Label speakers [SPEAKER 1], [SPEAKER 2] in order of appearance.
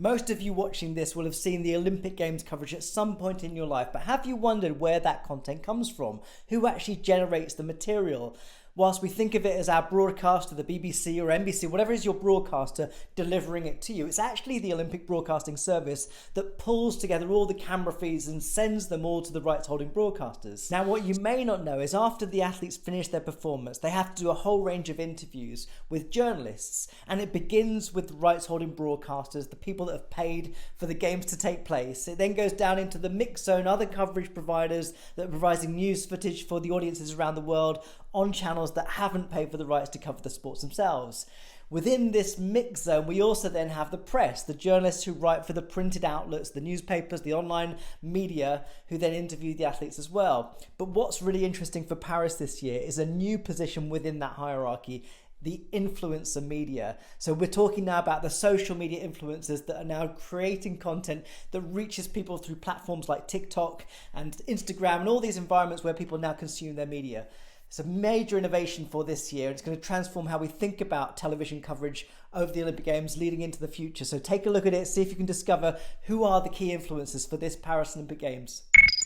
[SPEAKER 1] Most of you watching this will have seen the Olympic Games coverage at some point in your life, but have you wondered where that content comes from? Who actually generates the material? Whilst we think of it as our broadcaster, the BBC or NBC, whatever is your broadcaster delivering it to you, it's actually the Olympic Broadcasting Service that pulls together all the camera feeds and sends them all to the rights-holding broadcasters. Now, what you may not know is after the athletes finish their performance, they have to do a whole range of interviews with journalists, and it begins with the rights-holding broadcasters, the people that have paid for the games to take place. It then goes down into the mix zone, other coverage providers that are providing news footage for the audiences around the world on channels that haven't paid for the rights to cover the sports themselves. Within this mix zone, we also then have the press, the journalists who write for the printed outlets, the newspapers, the online media, who then interview the athletes as well. But what's really interesting for Paris this year is a new position within that hierarchy, the influencer media. So we're talking now about the social media influencers that are now creating content that reaches people through platforms like TikTok and Instagram and all these environments where people now consume their media. It's a major innovation for this year. It's going to transform how we think about television coverage over the Olympic Games leading into the future. So take a look at it, see if you can discover who are the key influencers for this Paris Olympic Games.